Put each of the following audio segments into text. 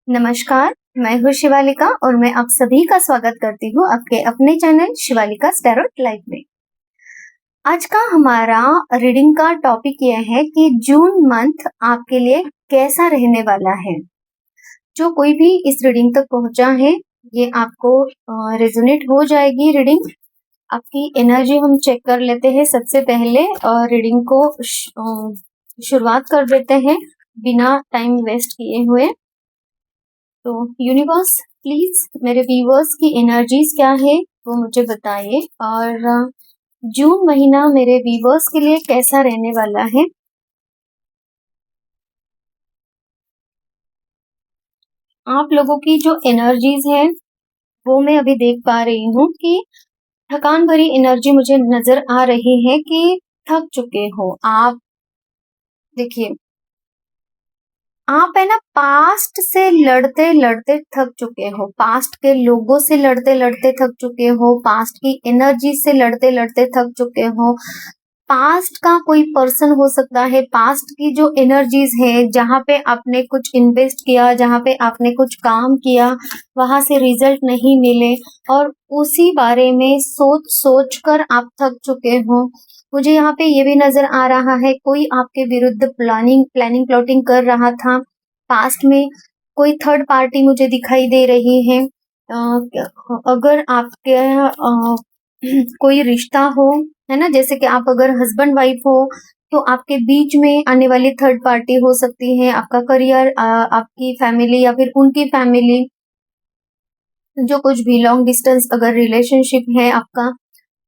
नमस्कार, मैं हूँ शिवालिका और मैं आप सभी का स्वागत करती हूँ आपके अपने चैनल शिवालिका टैरोट लाइफ में। आज का हमारा रीडिंग का टॉपिक यह है कि जून मंथ आपके लिए कैसा रहने वाला है। जो कोई भी इस रीडिंग तक पहुंचा है, ये आपको रेजोनेट हो जाएगी रीडिंग। आपकी एनर्जी हम चेक कर लेते हैं सबसे पहले और रीडिंग को शुरुआत कर देते हैं बिना टाइम वेस्ट किए हुए। तो यूनिवर्स प्लीज मेरे व्यूवर्स की एनर्जीज क्या है वो मुझे बताइए और जून महीना मेरे व्यूवर्स के लिए कैसा रहने वाला है। आप लोगों की जो एनर्जीज है वो मैं अभी देख पा रही हूँ कि थकान भरी एनर्जी मुझे नजर आ रही है कि थक चुके हो आप। देखिए, आप है ना पास्ट से लड़ते लड़ते थक चुके हो, पास्ट के लोगों से लड़ते लड़ते थक चुके हो, पास्ट की एनर्जी से लड़ते लड़ते थक चुके हो। पास्ट का कोई पर्सन हो सकता है, पास्ट की जो एनर्जीज है जहाँ पे आपने कुछ इन्वेस्ट किया, जहाँ पे आपने कुछ काम किया, वहां से रिजल्ट नहीं मिले और उसी बारे में सोच सोच कर आप थक चुके हो। मुझे यहाँ पे ये भी नजर आ रहा है कोई आपके विरुद्ध प्लानिंग प्लॉटिंग कर रहा था पास्ट में। कोई थर्ड पार्टी मुझे दिखाई दे रही है। अगर आपके कोई रिश्ता हो, है ना, जैसे कि आप अगर हस्बैंड वाइफ हो तो आपके बीच में आने वाली थर्ड पार्टी हो सकती है, आपका करियर, आपकी फैमिली या फिर उनकी फैमिली, जो कुछ भी लॉन्ग डिस्टेंस अगर रिलेशनशिप है आपका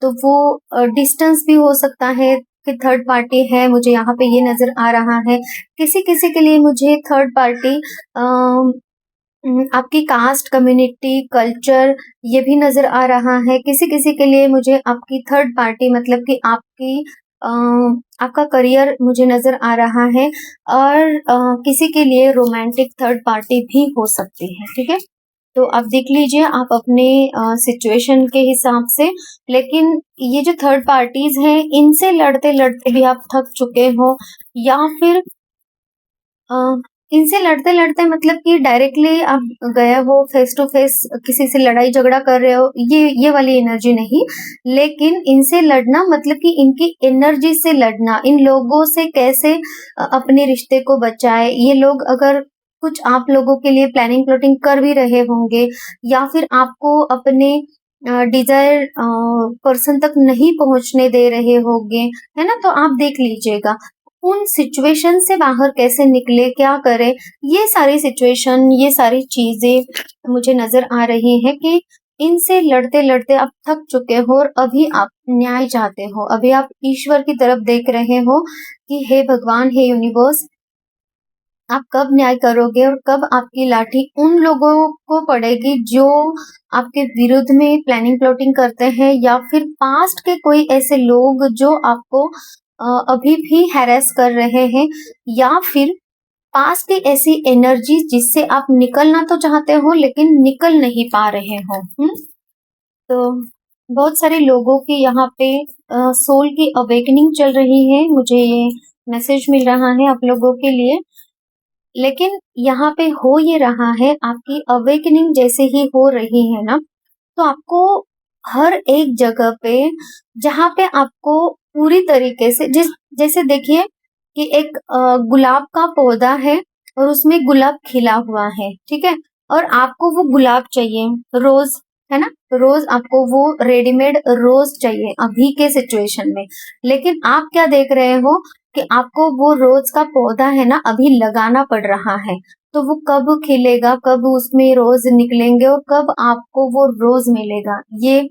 तो वो डिस्टेंस भी हो सकता है कि थर्ड पार्टी है। मुझे यहाँ पे ये नजर आ रहा है किसी किसी के लिए मुझे थर्ड पार्टी आपकी कास्ट, कम्युनिटी, कल्चर ये भी नजर आ रहा है। किसी किसी के लिए मुझे आपकी थर्ड पार्टी मतलब कि आपका करियर मुझे नजर आ रहा है और किसी के लिए रोमांटिक थर्ड पार्टी भी हो सकती है। ठीक है, तो आप देख लीजिए आप अपने सिचुएशन के हिसाब से। लेकिन ये जो थर्ड पार्टीज हैं इनसे लड़ते लड़ते भी आप थक चुके हो या फिर इनसे लड़ते लड़ते मतलब कि डायरेक्टली आप गए हो फेस टू फेस किसी से लड़ाई झगड़ा कर रहे हो, ये वाली एनर्जी नहीं। लेकिन इनसे लड़ना मतलब कि इनकी एनर्जी से लड़ना, इन लोगों से कैसे अपने रिश्ते को बचाए। ये लोग अगर कुछ आप लोगों के लिए प्लानिंग प्लॉटिंग कर भी रहे होंगे या फिर आपको अपने डिजायर पर्सन तक नहीं पहुंचने दे रहे होंगे, है ना, तो आप देख लीजिएगा उन सिचुएशन से बाहर कैसे निकले, क्या करें। ये सारी सिचुएशन, ये सारी चीजें मुझे नजर आ रही है कि इनसे लड़ते लड़ते आप थक चुके हो और अभी आप न्याय चाहते हो। अभी आप ईश्वर की तरफ देख रहे हो कि हे भगवान, हे यूनिवर्स, आप कब न्याय करोगे और कब आपकी लाठी उन लोगों को पड़ेगी जो आपके विरुद्ध में प्लानिंग प्लॉटिंग करते हैं या फिर पास्ट के कोई ऐसे लोग जो आपको अभी भी हैरेस कर रहे हैं या फिर पास की ऐसी एनर्जी जिससे आप निकलना तो चाहते हो लेकिन निकल नहीं पा रहे हो। तो बहुत सारे लोगों की यहाँ पे सोल की अवेकनिंग चल रही है, मुझे ये मैसेज मिल रहा है आप लोगों के लिए। लेकिन यहाँ पे हो ये रहा है, आपकी अवेकनिंग जैसे ही हो रही है ना, तो आपको हर एक जगह पे जहाँ पे आपको पूरी तरीके से जैसे देखिए कि एक गुलाब का पौधा है और उसमें गुलाब खिला हुआ है, ठीक है, और आपको वो गुलाब चाहिए, रोज, है ना, रोज आपको वो रेडीमेड रोज चाहिए अभी के सिचुएशन में। लेकिन आप क्या देख रहे हो कि आपको वो रोज का पौधा है ना अभी लगाना पड़ रहा है। तो वो कब खिलेगा, कब उसमें रोज निकलेंगे और कब आपको वो रोज मिलेगा, ये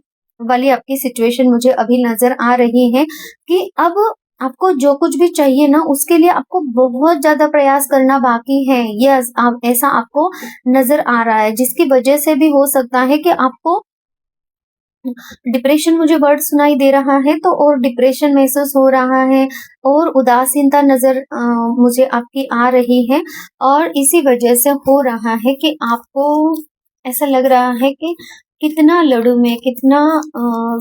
वाली आपकी सिचुएशन मुझे अभी नजर आ रही है कि अब आपको जो कुछ भी चाहिए ना उसके लिए आपको बहुत ज्यादा प्रयास करना बाकी है। ये ऐसा आपको नजर आ रहा है जिसकी वजह से भी हो सकता है कि आपको डिप्रेशन, मुझे वर्ड सुनाई दे रहा है तो और डिप्रेशन महसूस हो रहा है और उदासीनता नजर मुझे आपकी आ रही है और इसी वजह से हो रहा है कि आपको ऐसा लग रहा है कि कितना लड़ू मैं, कितना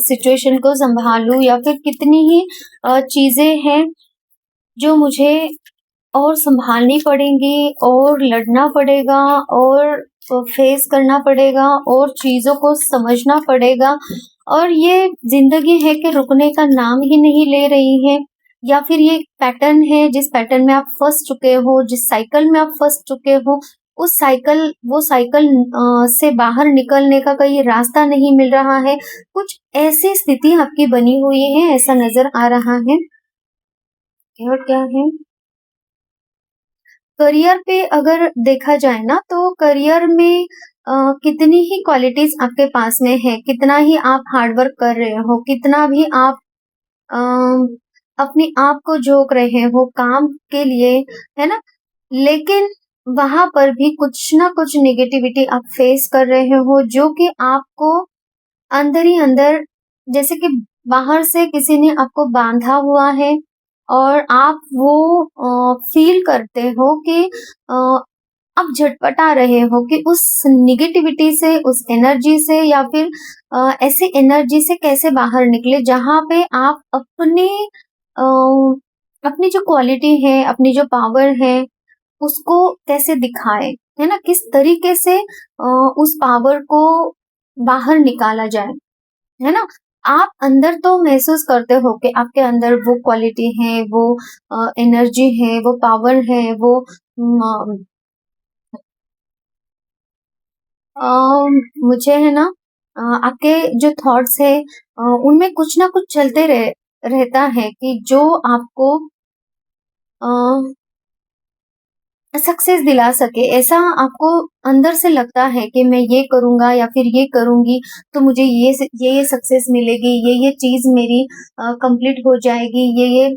सिचुएशन को संभालूं या फिर कितनी ही चीजें हैं जो मुझे और संभालनी पड़ेंगी और लड़ना पड़ेगा और फेस करना पड़ेगा और चीजों को समझना पड़ेगा। और ये जिंदगी है कि रुकने का नाम ही नहीं ले रही है, या फिर ये पैटर्न है जिस पैटर्न में आप फंस चुके हो, जिस साइकिल में आप फंस चुके हो, वो साइकिल से बाहर निकलने का कोई रास्ता नहीं मिल रहा है। कुछ ऐसी स्थिति आपकी बनी हुई है, ऐसा नजर आ रहा है। और क्या है, करियर पे अगर देखा जाए ना, तो करियर में कितनी ही क्वालिटीज आपके पास में है, कितना ही आप हार्डवर्क कर रहे हो, कितना भी आप अ, अपने आप को झोंक रहे हो काम के लिए, है ना, लेकिन वहां पर भी कुछ ना कुछ नेगेटिविटी आप फेस कर रहे हो, जो कि आपको अंदर ही अंदर, जैसे कि बाहर से किसी ने आपको बांधा हुआ है और आप वो फील करते हो कि अ, आप झटपटा रहे हो कि उस निगेटिविटी से, उस एनर्जी से, या फिर ऐसी एनर्जी से कैसे बाहर निकले जहां पे आप अ, अपनी जो क्वालिटी है, अपनी जो पावर है, उसको कैसे दिखाए, है ना, किस तरीके से उस पावर को बाहर निकाला जाए, है ना। आप अंदर तो महसूस करते हो कि आपके अंदर वो क्वालिटी है, वो एनर्जी है, वो पावर है, वो अ, मुझे है ना, आपके जो थॉट्स है उनमें कुछ ना कुछ चलते रहता है कि जो आपको सक्सेस दिला सके, ऐसा आपको अंदर से लगता है कि मैं ये करूंगा या फिर ये करूंगी तो मुझे ये सक्सेस मिलेगी, ये चीज मेरी कंप्लीट हो जाएगी, ये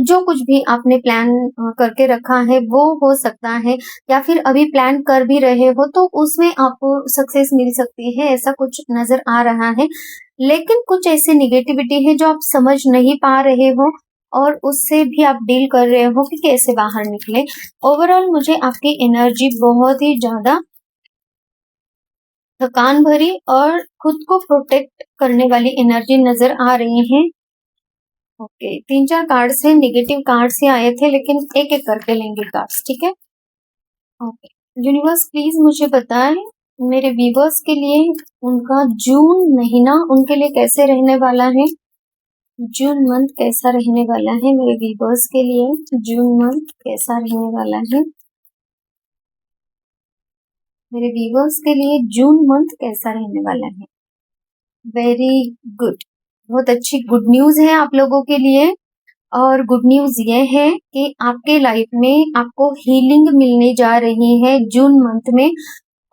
जो कुछ भी आपने प्लान करके रखा है वो हो सकता है, या फिर अभी प्लान कर भी रहे हो तो उसमें आपको सक्सेस मिल सकती है, ऐसा कुछ नजर आ रहा है। लेकिन कुछ ऐसी निगेटिविटी है जो आप समझ नहीं पा रहे हो और उससे भी आप डील कर रहे हो कि कैसे बाहर निकले। ओवरऑल मुझे आपकी एनर्जी बहुत ही ज्यादा थकान भरी और खुद को प्रोटेक्ट करने वाली एनर्जी नजर आ रही है। ओके, 3-4 कार्ड्स हैं, नेगेटिव कार्ड्स ही आए थे, लेकिन एक एक करके लेंगे कार्ड्स, ठीक है। ओके, यूनिवर्स प्लीज मुझे बताएं मेरे व्यूवर्स के लिए उनका जून महीना उनके लिए कैसे रहने वाला है। जून मंथ कैसा रहने वाला है मेरे व्यूवर्स के लिए, जून मंथ कैसा रहने वाला है मेरे व्यूवर्स के लिए, जून मंथ कैसा रहने वाला है। वेरी गुड, बहुत अच्छी गुड न्यूज है आप लोगों के लिए। और गुड न्यूज ये है कि आपके लाइफ में आपको हीलिंग मिलने जा रही है जून मंथ में,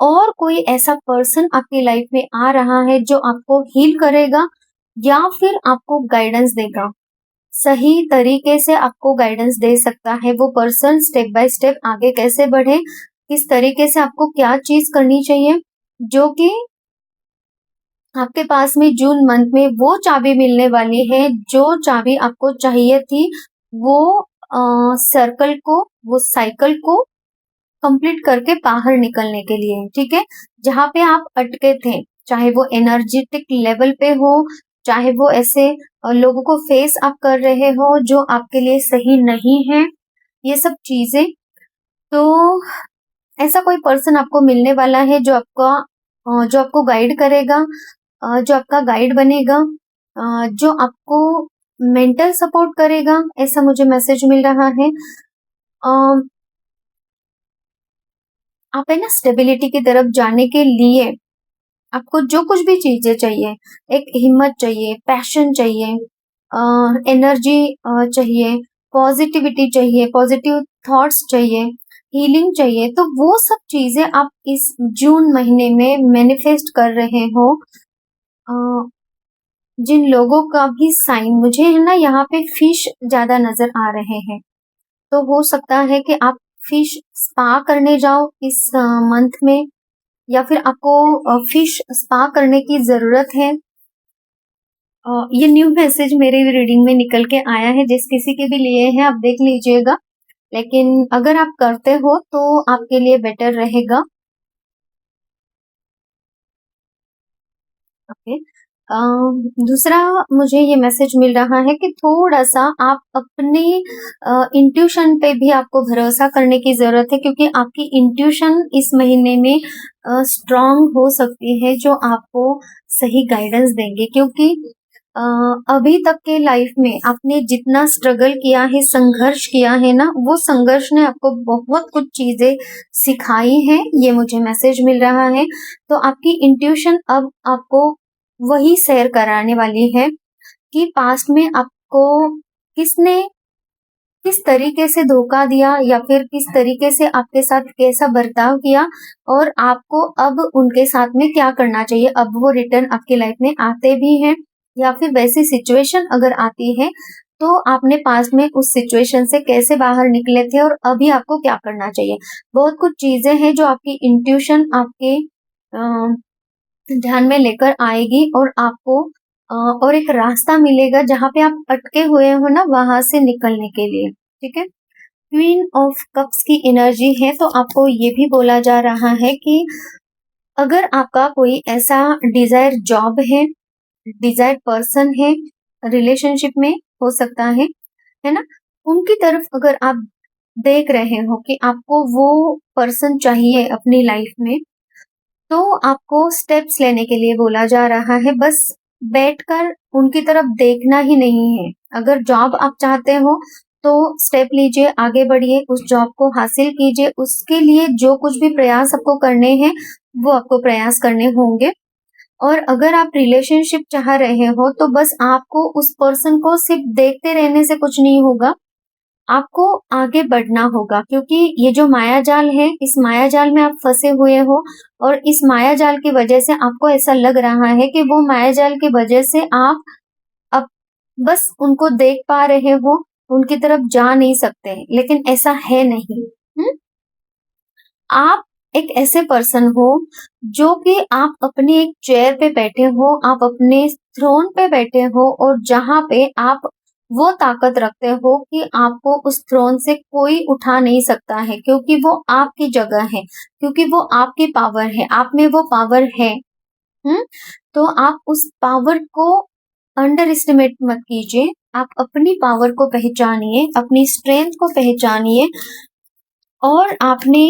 और कोई ऐसा पर्सन आपकी लाइफ में आ रहा है जो आपको हील करेगा या फिर आपको गाइडेंस देगा, सही तरीके से आपको गाइडेंस दे सकता है वो पर्सन। स्टेप बाय स्टेप आगे कैसे बढ़े, किस तरीके से आपको क्या चीज करनी चाहिए, जो कि आपके पास में जून मंथ में वो चाबी मिलने वाली है जो चाबी आपको चाहिए थी, वो सर्कल को, वो साइकिल को कंप्लीट करके बाहर निकलने के लिए, ठीक है। जहां पे आप अटके थे, चाहे वो एनर्जेटिक लेवल पे हो, चाहे वो ऐसे लोगों को फेस आप कर रहे हो जो आपके लिए सही नहीं है, ये सब चीजें, तो ऐसा कोई पर्सन आपको मिलने वाला है जो आपको गाइड करेगा, जो आपका गाइड बनेगा, जो आपको मेंटल सपोर्ट करेगा, ऐसा मुझे मैसेज मिल रहा है। आप है ना, स्टेबिलिटी की तरफ जाने के लिए आपको जो कुछ भी चीजें चाहिए, एक हिम्मत चाहिए, पैशन चाहिए, एनर्जी चाहिए, पॉजिटिविटी चाहिए, पॉजिटिव थॉट्स चाहिए, हीलिंग चाहिए, तो वो सब चीजें आप इस जून महीने में मैनिफेस्ट कर रहे हो। अ, जिन लोगों का भी साइन मुझे है ना, यहाँ पे फिश ज्यादा नजर आ रहे हैं, तो हो सकता है कि आप फिश स्पा करने जाओ इस मंथ में, या फिर आपको फिश स्पा करने की जरूरत है। ये न्यू मैसेज मेरे रीडिंग में निकल के आया है, जिस किसी के भी लिए है आप देख लीजिएगा, लेकिन अगर आप करते हो तो आपके लिए बेटर रहेगा। ओके, दूसरा मुझे ये मैसेज मिल रहा है कि थोड़ा-सा आप अपने इंट्यूशन पे भी आपको भरोसा करने की ज़रूरत है, क्योंकि आपकी इंट्यूशन इस महीने में स्ट्रॉन्ग हो सकती है, जो आपको सही गाइडेंस देंगे। क्योंकि अ, अभी तक के लाइफ में आपने जितना स्ट्रगल किया है, संघर्ष किया है ना, वो संघर्ष ने आपको बहुत कुछ चीज़ें सिखाई हैं, ये मुझे मैसेज मिल रहा है। तो आपकी इंट्यूशन अब आपको वही शेयर कराने वाली है कि पास्ट में आपको किसने किस तरीके से धोखा दिया, या फिर किस तरीके से आपके साथ कैसा बर्ताव किया, और आपको अब उनके साथ में क्या करना चाहिए। अब वो रिटर्न आपकी लाइफ में आते भी हैं, या फिर वैसी सिचुएशन अगर आती है तो आपने पास्ट में उस सिचुएशन से कैसे बाहर निकले थे और अभी आपको क्या करना चाहिए। बहुत कुछ चीजें हैं जो आपकी इंट्यूशन आपके ध्यान में लेकर आएगी, और आपको और एक रास्ता मिलेगा जहाँ पे आप अटके हुए हो ना, वहां से निकलने के लिए। ठीक है। क्वीन ऑफ कप्स की एनर्जी है, तो आपको ये भी बोला जा रहा है कि अगर आपका कोई ऐसा डिजायर जॉब है, डिजायर पर्सन है, रिलेशनशिप में हो सकता है ना, उनकी तरफ अगर आप देख रहे हो कि आपको वो पर्सन चाहिए अपनी लाइफ में, तो आपको स्टेप्स लेने के लिए बोला जा रहा है। बस बैठकर उनकी तरफ देखना ही नहीं है। अगर जॉब आप चाहते हो तो स्टेप लीजिए, आगे बढ़िए, उस जॉब को हासिल कीजिए, उसके लिए जो कुछ भी प्रयास आपको करने हैं वो आपको प्रयास करने होंगे। और अगर आप रिलेशनशिप चाह रहे हो तो बस आपको उस पर्सन को सिर्फ देखते रहने से कुछ नहीं होगा, आपको आगे बढ़ना होगा। क्योंकि ये जो माया जाल है, इस माया जाल में आप फंसे हुए हो, और इस माया जाल की वजह से आपको ऐसा लग रहा है कि वो माया जाल की वजह से आप अब बस उनको देख पा रहे हो, उनकी तरफ जा नहीं सकते, लेकिन ऐसा है नहीं। आप एक ऐसे पर्सन हो जो कि आप अपनी एक चेयर पे बैठे हो, आप अपने थ्रोन पे बैठे हो, और जहां पे आप वो ताकत रखते हो कि आपको उस थ्रोन से कोई उठा नहीं सकता है, क्योंकि वो आपकी जगह है, क्योंकि वो आपकी पावर है, आप में वो पावर है। हम्म तो आप उस पावर को अंडर एस्टिमेट मत कीजिए। आप अपनी पावर को पहचानिए, अपनी स्ट्रेंथ को पहचानिए, और आपने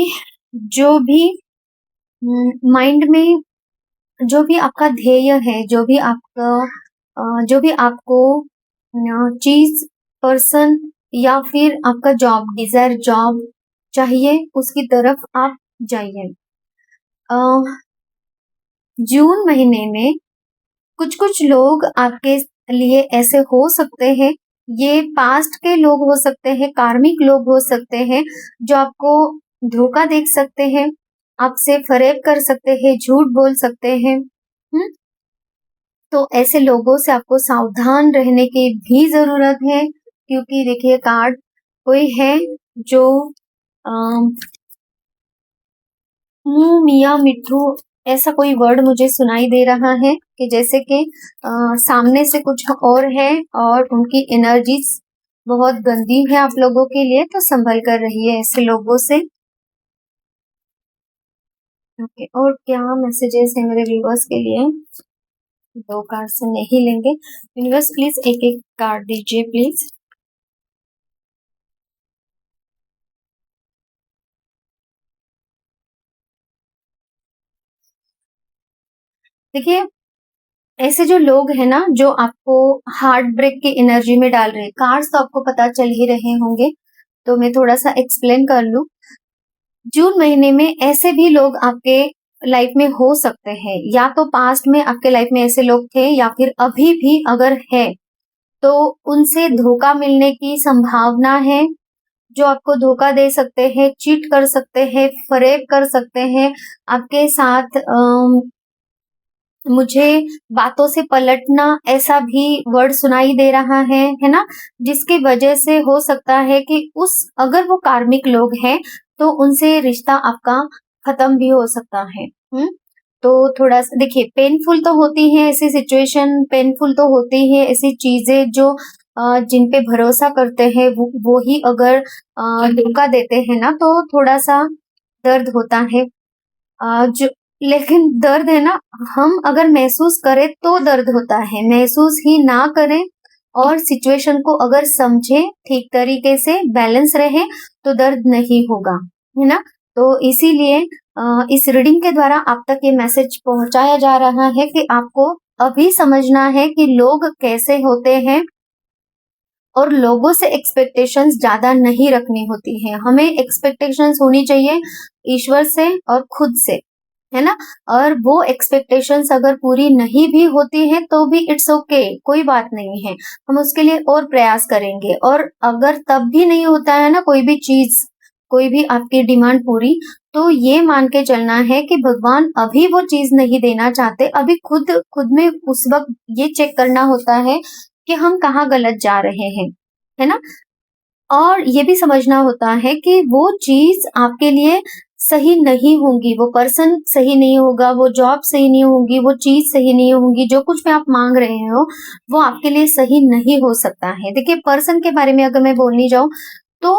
जो भी माइंड में जो भी आपका ध्येय है, जो भी आपको चीज, पर्सन, या फिर आपका जॉब, डिजायर जॉब चाहिए, उसकी तरफ आप जाइए। जून महीने में कुछ कुछ लोग आपके लिए ऐसे हो सकते हैं, ये पास्ट के लोग हो सकते हैं, कार्मिक लोग हो सकते हैं, जो आपको धोखा दे सकते हैं, आपसे फरेब कर सकते हैं, झूठ बोल सकते हैं। तो ऐसे लोगों से आपको सावधान रहने की भी जरूरत है, क्योंकि देखिए कार्ड कोई है जो मुंह मियाँ मिट्ठू, ऐसा कोई वर्ड मुझे सुनाई दे रहा है कि जैसे कि सामने से कुछ और है, और उनकी एनर्जीज बहुत गंदी है आप लोगों के लिए, तो संभल कर रहिए ऐसे लोगों से। ओके, और क्या मैसेजेस है मेरे व्यूअर्स के लिए? दो कार्ड से नहीं लेंगे यूनिवर्स, प्लीज एक एक कार्ड दीजिए प्लीज। देखिए, ऐसे जो लोग हैं ना, जो आपको हार्ट ब्रेक की एनर्जी में डाल रहे हैं, कार्ड्स तो आपको पता चल ही रहे होंगे, तो मैं थोड़ा सा एक्सप्लेन कर लूं। जून महीने में ऐसे भी लोग आपके लाइफ में हो सकते हैं, या तो पास्ट में आपके लाइफ में ऐसे लोग थे, या फिर अभी भी अगर है तो उनसे धोखा मिलने की संभावना है, जो आपको धोखा दे सकते हैं, चीट कर सकते हैं, फरेब कर सकते हैं आपके साथ। मुझे बातों से पलटना, ऐसा भी वर्ड सुनाई दे रहा है ना, जिसकी वजह से हो सकता है कि उस अगर वो कार्मिक लोग हैं तो उनसे रिश्ता आपका खत्म भी हो सकता है। तो थोड़ा सा देखिए, पेनफुल तो होती है ऐसी सिचुएशन, पेनफुल तो होती है ऐसी चीजें जो जिन पे भरोसा करते हैं वो ही अगर धोखा देते हैं ना, तो थोड़ा सा दर्द होता है। जो लेकिन दर्द है ना, हम अगर महसूस करें तो दर्द होता है, महसूस ही ना करें और सिचुएशन को अगर समझे, ठीक तरीके से बैलेंस रहे तो दर्द नहीं होगा, है ना। तो इसीलिए इस रीडिंग के द्वारा आप तक ये मैसेज पहुंचाया जा रहा है कि आपको अभी समझना है कि लोग कैसे होते हैं और लोगों से एक्सपेक्टेशंस ज्यादा नहीं रखनी होती है। हमें एक्सपेक्टेशंस होनी चाहिए ईश्वर से और खुद से, है ना। और वो एक्सपेक्टेशंस अगर पूरी नहीं भी होती है तो भी इट्स ओके, कोई बात नहीं है, हम उसके लिए और प्रयास करेंगे। और अगर तब भी नहीं होता है ना कोई भी चीज, कोई भी आपकी डिमांड पूरी, तो ये मान के चलना है कि भगवान अभी वो चीज नहीं देना चाहते, अभी खुद खुद में उस वक्त ये चेक करना होता है कि हम कहाँ गलत जा रहे हैं, है ना। और ये भी समझना होता है कि वो चीज आपके लिए सही नहीं होंगी, वो पर्सन सही नहीं होगा, वो जॉब सही नहीं होगी, वो चीज सही नहीं होगी, जो कुछ भी आप मांग रहे हो वो आपके लिए सही नहीं हो सकता है। देखिए, पर्सन के बारे में अगर मैं बोलनी जाऊं तो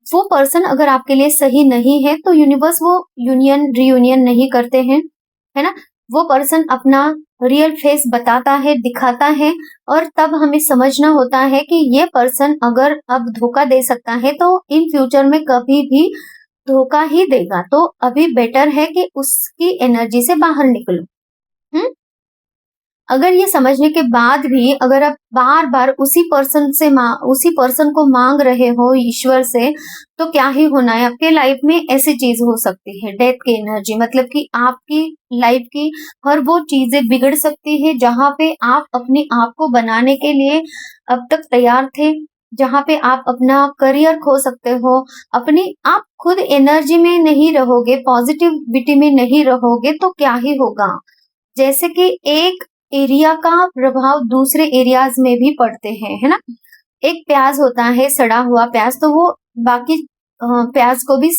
वो पर्सन अगर आपके लिए सही नहीं है तो यूनिवर्स वो यूनियन रियूनियन नहीं करते हैं, है ना। वो पर्सन अपना रियल फेस बताता है, दिखाता है, और तब हमें समझना होता है कि ये पर्सन अगर अब धोखा दे सकता है तो इन फ्यूचर में कभी भी धोखा ही देगा। तो अभी बेटर है कि उसकी एनर्जी से बाहर निकलो। हम्म। अगर ये समझने के बाद भी अगर आप बार बार उसी पर्सन को मांग रहे हो ईश्वर से, तो क्या ही होना है, आपके लाइफ में ऐसी चीज हो सकती है डेथ की एनर्जी, मतलब कि आपकी लाइफ की हर वो चीजें बिगड़ सकती है जहां पे आप अपने आप को बनाने के लिए अब तक तैयार थे, जहां पे आप अपना करियर खो सकते हो, अपनी आप खुद एनर्जी में नहीं रहोगे, पॉजिटिविटी में नहीं रहोगे तो क्या ही होगा। जैसे कि एक एरिया का प्रभाव दूसरे एरियाज में भी पड़ते हैं, है ना। एक प्याज होता है, सड़ा हुआ प्याज, तो वो बाकी प्याज को भी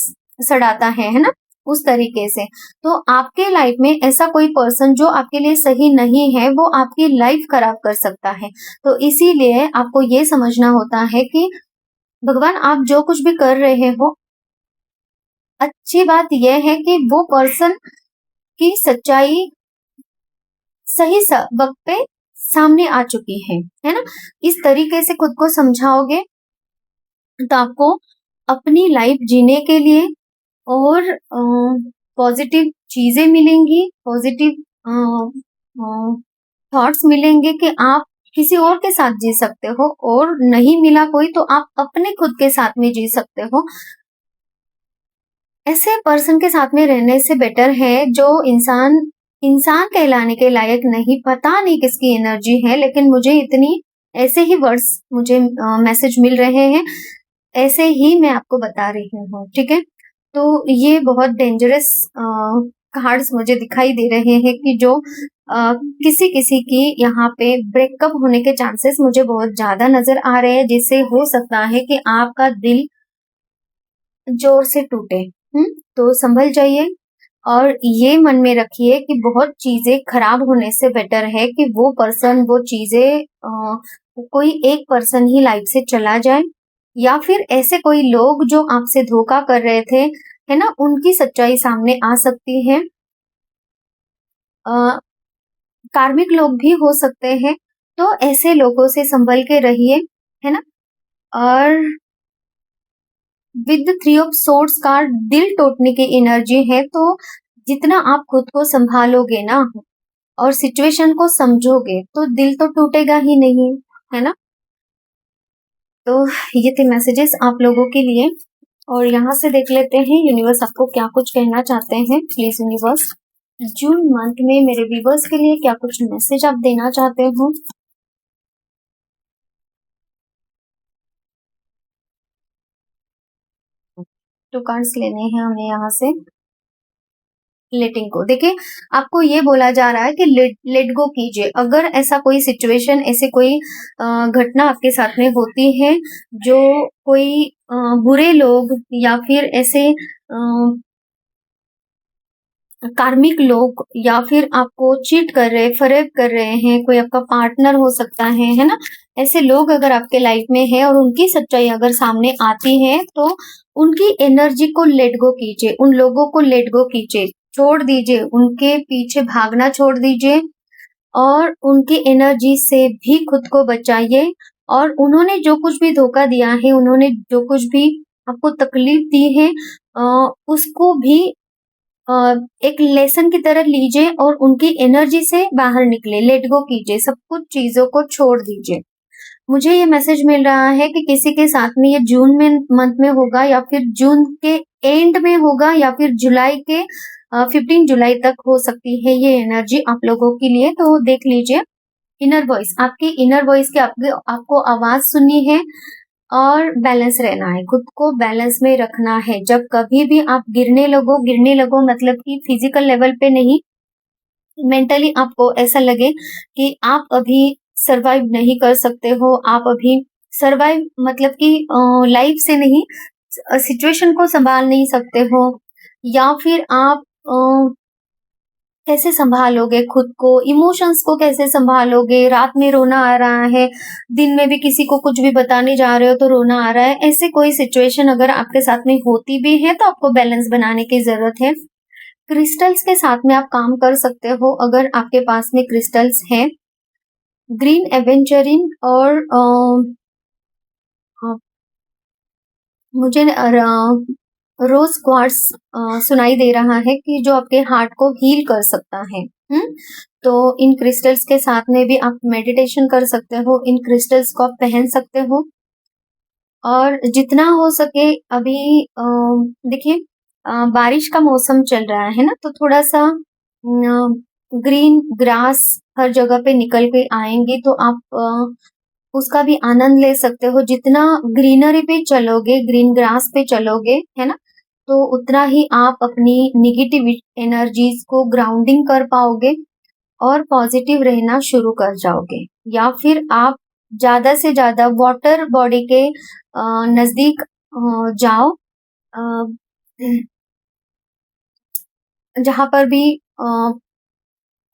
सड़ाता है ना, उस तरीके से। तो आपके लाइफ में ऐसा कोई पर्सन जो आपके लिए सही नहीं है वो आपकी लाइफ खराब कर सकता है। तो इसीलिए आपको ये समझना होता है कि भगवान आप जो कुछ भी कर रहे हो, अच्छी बात यह है कि वो पर्सन की सच्चाई सही वक्त पे सामने आ चुकी है ना। इस तरीके से खुद को समझाओगे तो आपको अपनी लाइफ जीने के लिए और पॉजिटिव चीजें मिलेंगी, पॉजिटिव थॉट्स मिलेंगे कि आप किसी और के साथ जी सकते हो, और नहीं मिला कोई तो आप अपने खुद के साथ में जी सकते हो। ऐसे पर्सन के साथ में रहने से बेटर है जो इंसान इंसान कहलाने के लायक नहीं, पता नहीं किसकी एनर्जी है, लेकिन मुझे इतनी ऐसे ही वर्ड्स मुझे मैसेज मिल रहे हैं, ऐसे ही मैं आपको बता रही हूँ, ठीक है। तो ये बहुत डेंजरस कार्ड्स मुझे दिखाई दे रहे हैं कि जो किसी किसी की यहाँ पे ब्रेकअप होने के चांसेस मुझे बहुत ज्यादा नजर आ रहे हैं, जिससे हो सकता है कि आपका दिल जोर से टूटे। तो संभल जाइए और ये मन में रखिए कि बहुत चीजें खराब होने से बेटर है कि वो पर्सन वो चीजें कोई एक पर्सन ही लाइफ से चला जाए, या फिर ऐसे कोई लोग जो आपसे धोखा कर रहे थे, है ना, उनकी सच्चाई सामने आ सकती है। कार्मिक लोग भी हो सकते हैं, तो ऐसे लोगों से संभल के रहिए, है ना। और विद 3 ऑफ सोर्ड्स का दिल टूटने की एनर्जी है, तो जितना आप खुद को संभालोगे ना और सिचुएशन को समझोगे तो दिल तो टूटेगा ही नहीं, है ना। तो ये थे मैसेजेस आप लोगों के लिए, और यहाँ से देख लेते हैं यूनिवर्स आपको क्या कुछ कहना चाहते हैं। प्लीज यूनिवर्स, जून मंथ में मेरे व्यूवर्स के लिए क्या कुछ मैसेज आप देना चाहते हो। टू कार्ड्स लेने हैं हमें यहाँ से। लेटिंग को देखिए, आपको ये बोला जा रहा है कि लेट गो कीजिए। अगर ऐसा कोई सिचुएशन, ऐसे कोई घटना आपके साथ में होती है, जो कोई बुरे लोग या फिर ऐसे कार्मिक लोग या फिर आपको चीट कर रहे, फरेब कर रहे हैं, कोई आपका पार्टनर हो सकता है ना। ऐसे लोग अगर आपके लाइफ में है और उनकी सच्चाई अगर सामने आती है तो उनकी एनर्जी को लेट गो कीजिए, उन लोगों को लेट गो कीजिए। छोड़ दीजिए, उनके पीछे भागना छोड़ दीजिए और उनकी एनर्जी से भी खुद को बचाइए। और उन्होंने जो कुछ भी धोखा दिया है, उन्होंने जो कुछ भी आपको तकलीफ दी है, उसको भी एक लेसन की तरह लीजिए और उनकी एनर्जी से बाहर निकले, लेट गो कीजिए, सब कुछ चीजों को छोड़ दीजिए। मुझे ये मैसेज मिल रहा है कि किसी के साथ में ये जून में मंथ में होगा या फिर जून के एंड में होगा या फिर जुलाई के 15 जुलाई तक हो सकती है ये एनर्जी आप लोगों के लिए। तो देख लीजिए, इनर वॉइस, आपकी इनर वॉइस की आपको आवाज सुननी है और बैलेंस रहना है, खुद को बैलेंस में रखना है। जब कभी भी आप गिरने लगो मतलब कि फिजिकल लेवल पे नहीं, मेंटली आपको ऐसा लगे कि आप अभी सरवाइव नहीं कर सकते हो, आप अभी सरवाइव मतलब कि लाइफ से नहीं, सिचुएशन को संभाल नहीं सकते हो, या फिर आप कैसे संभालोगे खुद को, इमोशंस को कैसे संभालोगे, रात में रोना आ रहा है, दिन में भी किसी को कुछ भी बताने जा रहे हो तो रोना आ रहा है, ऐसे कोई सिचुएशन अगर आपके साथ में होती भी है तो आपको बैलेंस बनाने की जरूरत है। क्रिस्टल्स के साथ में आप काम कर सकते हो अगर आपके पास में क्रिस्टल्स हैं। ग्रीन एवेंचरिन और मुझे रोज क्वार्ट्स सुनाई दे रहा है कि जो आपके हार्ट को हील कर सकता है। तो इन क्रिस्टल्स के साथ में भी आप मेडिटेशन कर सकते हो, इन क्रिस्टल्स को आप पहन सकते हो। और जितना हो सके अभी देखिए, बारिश का मौसम चल रहा है ना, तो थोड़ा सा ग्रीन ग्रास हर जगह पे निकल के आएंगे तो आप उसका भी आनंद ले सकते हो। जितना ग्रीनरी पे चलोगे, ग्रीन ग्रास पे चलोगे, है ना, तो उतना ही आप अपनी निगेटिव एनर्जीज को ग्राउंडिंग कर पाओगे और पॉजिटिव रहना शुरू कर जाओगे। या फिर आप ज्यादा से ज्यादा वाटर बॉडी के नजदीक जाओ, जहां पर भी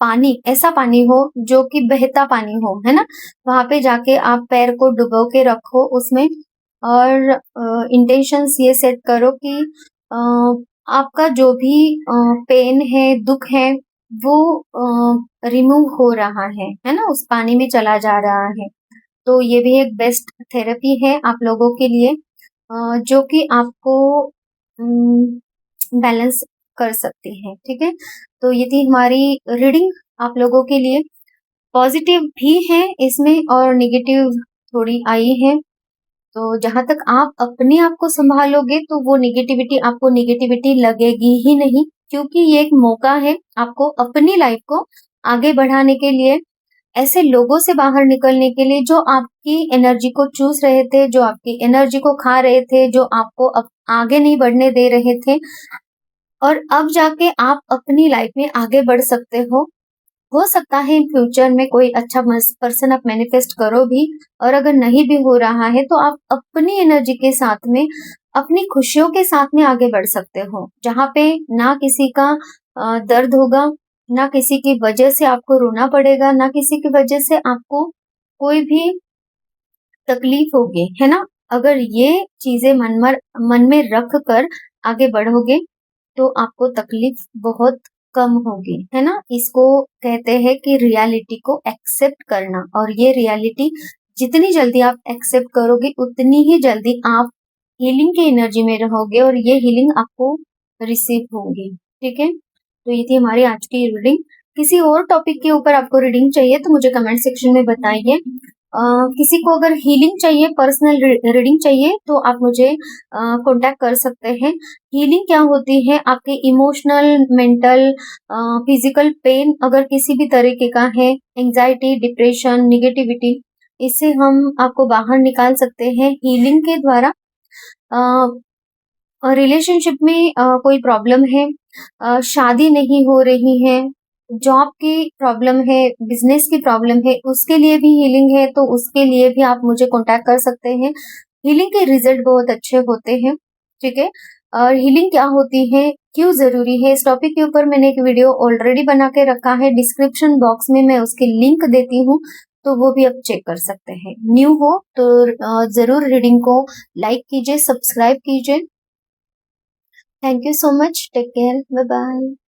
पानी, ऐसा पानी हो जो कि बहता पानी हो, है ना, वहां पे जाके आप पैर को डुबो के रखो उसमें और इंटेंशंस ये सेट करो कि आपका जो भी पेन है, दुख है, वो रिमूव हो रहा है ना, उस पानी में चला जा रहा है। तो ये भी एक बेस्ट थेरेपी है आप लोगों के लिए, जो कि आपको बैलेंस कर सकती है। ठीक है, तो ये थी हमारी रीडिंग आप लोगों के लिए। पॉजिटिव भी है इसमें और नेगेटिव थोड़ी आई है, तो जहां तक आप अपने आप को संभालोगे तो वो नेगेटिविटी, आपको नेगेटिविटी लगेगी ही नहीं, क्योंकि ये एक मौका है आपको अपनी लाइफ को आगे बढ़ाने के लिए, ऐसे लोगों से बाहर निकलने के लिए जो आपकी एनर्जी को चूस रहे थे, जो आपकी एनर्जी को खा रहे थे, जो आपको आगे नहीं बढ़ने दे रहे थे। और अब जाके आप अपनी लाइफ में आगे बढ़ सकते हो सकता है इन फ्यूचर में कोई अच्छा पर्सन आप मैनिफेस्ट करो भी, और अगर नहीं भी हो रहा है तो आप अपनी एनर्जी के साथ में, अपनी खुशियों के साथ में आगे बढ़ सकते हो, जहाँ पे ना किसी का दर्द होगा, ना किसी की वजह से आपको रोना पड़ेगा, ना किसी की वजह से आपको कोई भी तकलीफ होगी, है ना। अगर ये चीजें मन में रख कर आगे बढ़ोगे तो आपको तकलीफ बहुत कम होगी, है ना। इसको कहते हैं कि रियलिटी को एक्सेप्ट करना, और ये रियलिटी जितनी जल्दी आप एक्सेप्ट करोगे उतनी ही जल्दी आप हीलिंग की एनर्जी में रहोगे और ये हीलिंग आपको रिसीव होगी। ठीक है, तो ये थी हमारी आज की रीडिंग। किसी और टॉपिक के ऊपर आपको रीडिंग चाहिए तो मुझे कमेंट सेक्शन में बताइए। किसी को अगर हीलिंग चाहिए, पर्सनल रीडिंग चाहिए, तो आप मुझे कांटेक्ट कर सकते हैं। हीलिंग क्या होती है, आपके इमोशनल, मेंटल, फिजिकल पेन अगर किसी भी तरीके का है, एंजाइटी, डिप्रेशन, निगेटिविटी, इससे हम आपको बाहर निकाल सकते हैं हीलिंग के द्वारा। रिलेशनशिप में कोई प्रॉब्लम है, शादी नहीं हो रही है, जॉब की प्रॉब्लम है, बिजनेस की प्रॉब्लम है, उसके लिए भी हीलिंग है, तो उसके लिए भी आप मुझे कांटेक्ट कर सकते हैं। हीलिंग के रिजल्ट बहुत अच्छे होते हैं। ठीक है, और हीलिंग क्या होती है, क्यों जरूरी है, इस टॉपिक के ऊपर मैंने एक वीडियो ऑलरेडी बना के रखा है, डिस्क्रिप्शन बॉक्स में मैं उसकी लिंक देती हूँ, तो वो भी आप चेक कर सकते हैं। न्यू हो तो जरूर रीडिंग को लाइक कीजिए, सब्सक्राइब कीजिए। Thank you so much. Take care. Bye bye.